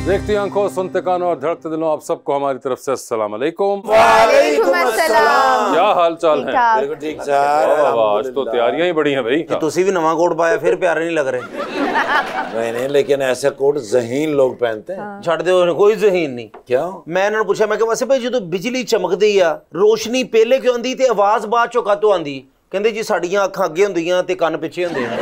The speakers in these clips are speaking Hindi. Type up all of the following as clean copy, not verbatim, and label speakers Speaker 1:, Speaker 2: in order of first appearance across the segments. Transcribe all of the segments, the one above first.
Speaker 1: देखती आंखों, सुनते कानों और धड़कते दिलों, आप सबको हमारी तरफ से अस्सलाम वालेकुम।
Speaker 2: वालेकुम अस्सलाम।
Speaker 1: क्या हाल चाल है?
Speaker 3: बिल्कुल ठीक सर।
Speaker 1: आज तो तैयारियां ही बड़ी हैं भाई।
Speaker 3: तुसी भी नवा कोट पाया फिर प्यारे नहीं लग रहे।
Speaker 4: नहीं, लेकिन ऐसा कोट जहीन लोग पहनते हैं।
Speaker 3: छड़ दो, कोई जहीन नहीं।
Speaker 4: क्यों?
Speaker 3: मैं इन्होंने पूछा, मैं वैसे भाई जो बिजली चमकदी आ, रोशनी पहले क्यों आंदी ते आवाज बाद चों कातों आंदी? कहंदे जी साड़ियां अखां अगे हुंदियां ते कन्न पिछे हुंदे हैं।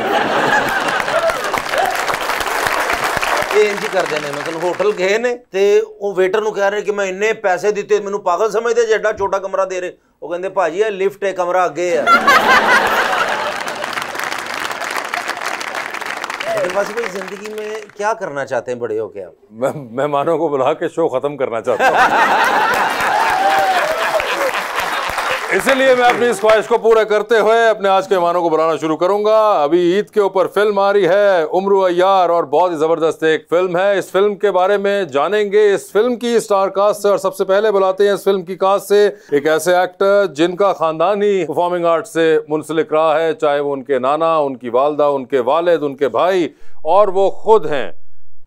Speaker 3: इंज करते हैं। मतलब होटल गए ने ते वो वेटर नु कह रहे कि मैं इन्ने पैसे दिते, मैनू पागल समझदे जे एडा छोटा कमरा दे रहे। वो कहंदे भाजी ये लिफ्ट है, कमरा अगे है। लेकिन बस भाई जिंदगी में क्या करना चाहते हैं बड़े होके आप?
Speaker 1: मेहमानों को बुला के शो खत्म करना चाहता हूँ। इसीलिए मैं अपनी इस ख्वाहिश को पूरा करते हुए अपने आज के मेहमानों को बुलाना शुरू करूंगा। अभी ईद के ऊपर फिल्म आ रही है उम्र अय्यार, और बहुत ही जबरदस्त एक फिल्म है। इस फिल्म के बारे में जानेंगे, इस फिल्म की स्टार कास्ट से। और सबसे पहले बुलाते हैं इस फिल्म की कास्ट से एक ऐसे एक्टर जिनका खानदान ही परफॉर्मिंग आर्ट से मुंसलिक रहा है, चाहे वो उनके नाना, उनकी वालदा, उनके वालिद, उनके भाई और वो खुद हैं।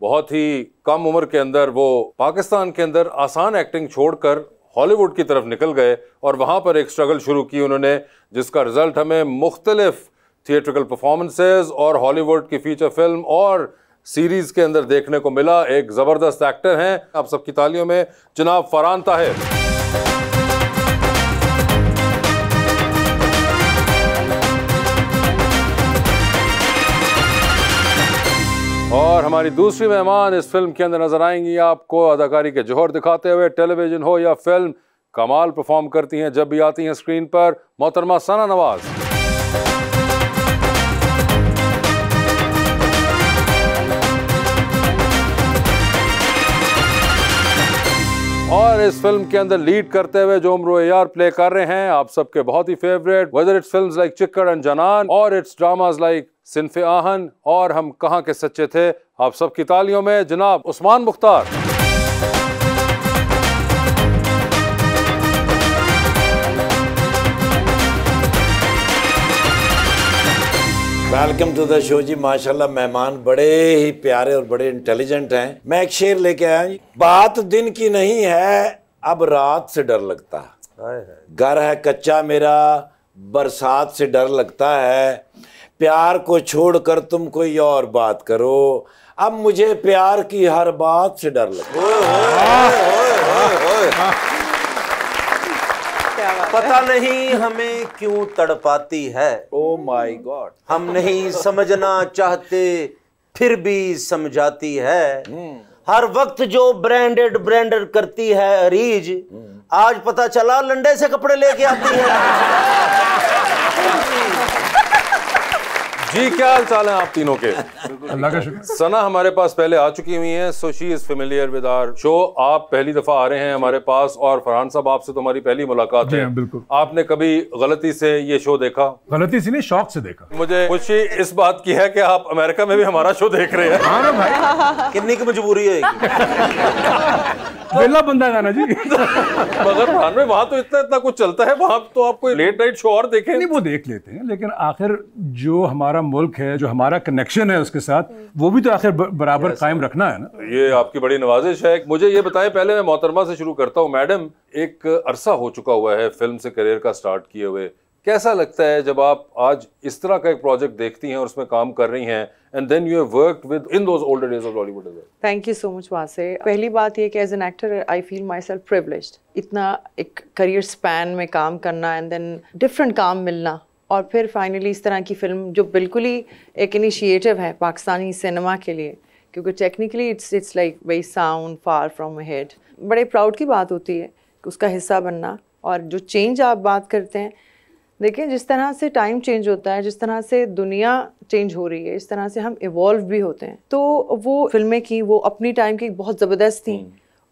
Speaker 1: बहुत ही कम उम्र के अंदर वो पाकिस्तान के अंदर आसान एक्टिंग छोड़कर हॉलीवुड की तरफ निकल गए और वहाँ पर एक स्ट्रगल शुरू की उन्होंने, जिसका रिजल्ट हमें मुख्तलिफ थिएट्रिकल परफॉर्मेंसेज और हॉलीवुड की फीचर फिल्म और सीरीज के अंदर देखने को मिला। एक ज़बरदस्त एक्टर हैं, आप सबकी तालियों में जनाब फरहान ताहिर। और हमारी दूसरी मेहमान इस फिल्म के अंदर नजर आएंगी आपको अदाकारी के जोहर दिखाते हुए। टेलीविजन हो या फिल्म, कमाल परफॉर्म करती हैं जब भी आती हैं स्क्रीन पर, मोहतरमा सना नवाज। और इस फिल्म के अंदर लीड करते हुए जो उम्र अय्यार प्ले कर रहे हैं आप सबके बहुत ही favourite, whether it's films like Chikkar and Janaan और it's dramas like Sinf-e Aahan और हम कहाँ के सच्चे थे, आप सबकी तालियों में जनाब Usman Mukhtar.
Speaker 4: Welcome to the show ji. माशाल्लाह मेहमान बड़े ही प्यारे और बड़े इंटेलिजेंट हैं। मैं एक शेर लेके आया हूं। बात दिन की नहीं है, अब रात से डर लगता है। घर है कच्चा मेरा, बरसात से डर लगता है। प्यार को छोड़कर तुम कोई और बात करो, अब मुझे प्यार की हर बात से डर लगता है।
Speaker 3: पता नहीं हमें क्यों तड़पाती है,
Speaker 4: ओ माय गॉड।
Speaker 3: हम नहीं समझना चाहते फिर भी समझाती है। हर वक्त जो ब्रांडेड करती है अरीज, आज पता चला लंडे से कपड़े लेके आती है।
Speaker 1: जी क्या हाल चाल है आप तीनों के?
Speaker 5: अल्लाह का शुक्र।
Speaker 1: सना हमारे पास पहले आ चुकी हुई हैं, so she is familiar with our show. आप पहली दफा आ रहे हैं हमारे पास, और फरहान साहब आपसे तो हमारी पहली मुलाकात है।
Speaker 5: बिल्कुल।
Speaker 1: आपने कभी गलती से ये शो देखा?
Speaker 5: गलती से नहीं, शौक से देखा।
Speaker 1: मुझे खुशी इस बात की है कि आप अमेरिका में भी हमारा शो देख रहे हैं।
Speaker 5: हाँ ना भाई,
Speaker 3: कितनी की मजबूरी होगी।
Speaker 5: वेला बंदा गाना जी।
Speaker 1: मगर फरहान में वहाँ तो इतना कुछ चलता है, वहाँ तो आप कोई लेट नाइट शो और देखें?
Speaker 5: नहीं, वो देख लेते हैं, लेकिन आखिर जो हमारा मुल्क है, जो हमारा कनेक्शन है उसके साथ, वो भी तो आखिर बराबर कायम रखना है ना।
Speaker 1: ये आपकी बड़ी नवाजिश है। मुझे ये बताएं, पहले मैं मोहतरमा से शुरू करता हूँ। मैडम, एक अरसा हो चुका हुआ है फिल्म से करियर का स्टार्ट किए हुए, कैसा लगता है जब आप आज इस तरह का एक प्रोजेक्ट देखती हैं और उसमें काम कर रही हैं, and then you have worked with in those older days of Bollywood as well?
Speaker 6: Thank you so much वासे। पहली बात ये कि as an actor I feel myself privileged, इतना एक करियर स्पैन में काम करना एंड देन डिफरेंट काम मिलना, और फिर फाइनली इस तरह की फिल्म जो बिल्कुल ही एक इनिशिएटिव है पाकिस्तानी सिनेमा के लिए, क्योंकि technically it's like very sound far from ahead. बड़े प्राउड की बात होती है कि उसका हिस्सा बनना। और जो चेंज आप बात करते हैं, देखिए जिस तरह से टाइम चेंज होता है, जिस तरह से दुनिया चेंज हो रही है, इस तरह से हम इवॉल्व भी होते हैं। तो वो फिल्में की वो अपनी टाइम की बहुत ज़बरदस्त थी,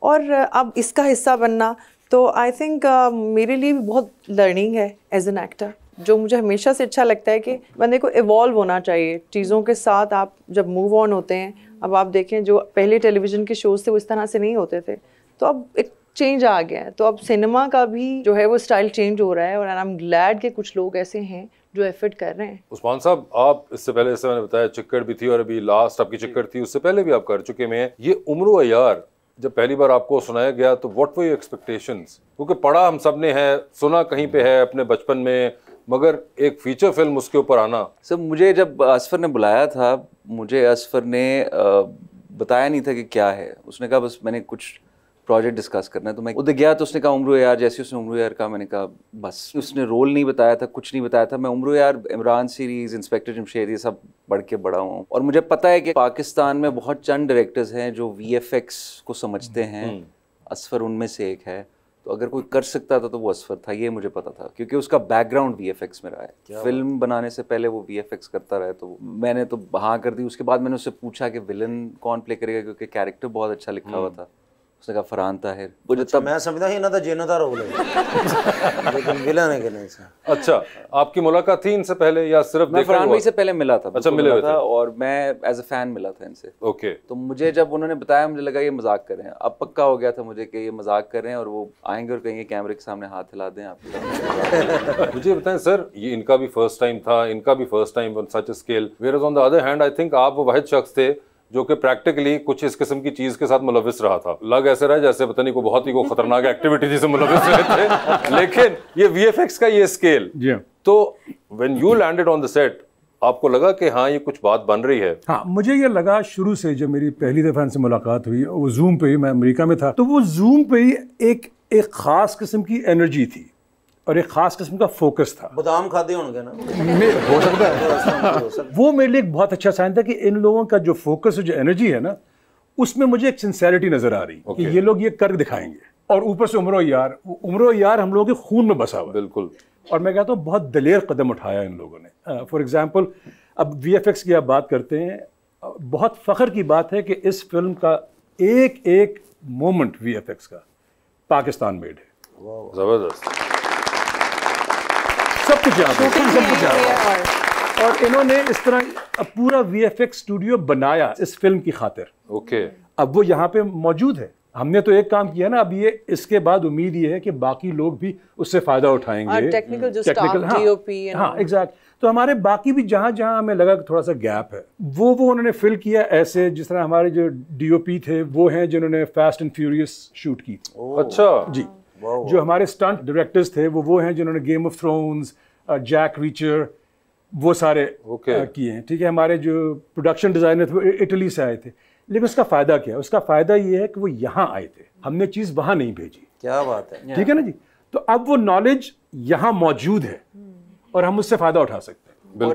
Speaker 6: और अब इसका हिस्सा बनना तो आई थिंक मेरे लिए भी बहुत लर्निंग है एज एन एक्टर। जो मुझे हमेशा से अच्छा लगता है कि बंदे को इवॉल्व होना चाहिए चीज़ों के साथ। आप जब मूव ऑन होते हैं, अब आप देखें जो पहले टेलीविज़न के शोज़ थे वो इस तरह से नहीं होते थे, तो अब एक चेंज आ गया है। तो अब सिनेमा का भी जो है वो स्टाइल चेंज हो रहा है, और आई एम ग्लैड कि कुछ लोग ऐसे हैं जो एफर्ट कर रहे हैं।
Speaker 1: उस्मान साहब, आप इससे पहले, जैसे मैंने बताया, चिक्कड़ भी थी और अभी लास्ट आपकी चिक्कड़ थी, उससे पहले भी आप कर चुके हैं। ये उम्र अय्यार जब पहली बार आपको सुनाया गया तो व्हाट वर योर एक्सपेक्टेशंस? क्योंकि पढ़ा हम सब ने है, सुना कहीं पे है अपने बचपन में, मगर एक फीचर फिल्म उसके ऊपर आना।
Speaker 7: सर मुझे जब असफर ने बुलाया था, मुझे असफर ने बताया नहीं था कि क्या है। उसने कहा बस मैंने कुछ प्रोजेक्ट डिस्कस करना है। तो मैं उधर गया तो उसने कहा उम्र यार, जैसे उसने उम्र यार कहा, मैंने कहा बस। उसने रोल नहीं बताया था, कुछ नहीं बताया था। मैं उम्र यार, इमरान सीरीज, इंस्पेक्टर जमशेद, ये सब पढ़ के बड़ा हूँ। और मुझे पता है कि पाकिस्तान में बहुत चंद डायरेक्टर्स हैं जो VFX को समझते हैं। असफर उनमें से एक है। तो अगर कोई कर सकता था तो वो असफर था, ये मुझे पता था, क्योंकि उसका बैकग्राउंड VFX में रहा है। फिल्म बनाने से पहले वो VFX करता रहा है। तो मैंने तो हाँ कर दी। उसके बाद मैंने उससे पूछा कि विलन कौन प्ले करेगा, क्योंकि कैरेक्टर बहुत अच्छा लिखा हुआ था। उसने कहा फरहान ताहिर। मुझे
Speaker 3: अच्छा, मैं समझता ही ना था जेना था रोल है लेकिन विलन है कि नहीं सर?
Speaker 1: अच्छा, आपकी मुलाकात थी इनसे पहले या सिर्फ
Speaker 7: मैं फरहान भाई से पहले मिला था।
Speaker 1: अच्छा, मिले हुए थे।
Speaker 7: और मैं एज अ फैन मिला था इनसे।
Speaker 1: ओके।
Speaker 7: तो मुझे जब उन्होंने बताया, मुझे लगा ये मजाक कर रहे हैं। अब पक्का हो गया था मुझे कि ये मजाक कर रहे हैं और वो आएंगे और कहेंगे कैमरे के सामने हाथ हिला दें आप।
Speaker 1: मुझे बताएं सर, ये इनका भी फर्स्ट टाइम था, इनका भी first time on such scale. Where on the other hand, I think आप वो वाहिद शख्स थे जो कि प्रैक्टिकली कुछ इस किस्म की चीज के साथ मुलविस रहा था। लग ऐसे रहा जैसे पता नहीं को बहुत ही को खतरनाक एक्टिविटी जिसे मुलविस रहे थे। लेकिन ये VFX का ये स्केल, तो when you landed on the set, आपको लगा कि हाँ ये कुछ बात बन रही है?
Speaker 5: हाँ, मुझे ये लगा शुरू से। जब मेरी पहली दफा इनसे मुलाकात हुई, वो जूम पे ही, मैं अमेरिका में था, तो वो जूम पे ही एक खास किस्म की एनर्जी थी और एक खास किस्म का फोकस था।
Speaker 3: बादाम खाते होंगे ना?
Speaker 5: हो सकता है। वो मेरे लिए एक बहुत अच्छा साइन था कि इन लोगों का जो फोकस, जो एनर्जी है ना, उसमें मुझे एक सिंसेरिटी नजर आ रही कि ये लोग ये कर दिखाएंगे। और ऊपर से उम्र यार हम लोगों के खून में बसा हुआ।
Speaker 1: बिल्कुल।
Speaker 5: और मैं कहता हूँ बहुत दलेर कदम उठाया इन लोगों ने। फॉर एग्जाम्पल, अब VFX की आप बात करते हैं, बहुत फख्र की बात है कि इस फिल्म का एक एक मोमेंट VFX का पाकिस्तान मेड है।
Speaker 1: जबरदस्त।
Speaker 5: सब कुछ यहाँ। और इन्होंने इस तरह पूरा VFX स्टूडियो बनाया इस फिल्म की खातिर।
Speaker 1: ओके।
Speaker 5: अब वो यहाँ पे मौजूद है। हमने तो एक काम किया ना, अब ये इसके बाद उम्मीद ये है कि बाकी लोग भी उससे फायदा उठाएंगे।
Speaker 6: टेक्निकल जो स्टाफ, DOP,
Speaker 5: हाँ एग्जैक्ट। तो हमारे बाकी भी जहाँ जहाँ हमें लगा कि थोड़ा सा गैप है, वो उन्होंने फिल किया ऐसे, जिस तरह हमारे जो DOP थे वो हैं जिन्होंने फास्ट एंड फ्यूरियस शूट की।
Speaker 1: अच्छा
Speaker 5: जी। जो हमारे स्टंट डायरेक्टर्स थे वो हैं जिन्होंने Game of Thrones, Jack Reacher, वो सारे किए हैं। ठीक है। हमारे जो प्रोडक्शन डिजाइनर थे वो इटली से आए थे। लेकिन उसका फायदा क्या है? उसका फायदा ये है कि वो यहाँ आए थे, हमने चीज वहां नहीं भेजी।
Speaker 3: क्या बात है।
Speaker 5: ठीक है ना जी। तो अब वो नॉलेज यहाँ मौजूद है और हम उससे फायदा उठा सकते हैं।
Speaker 1: बिल्कुल।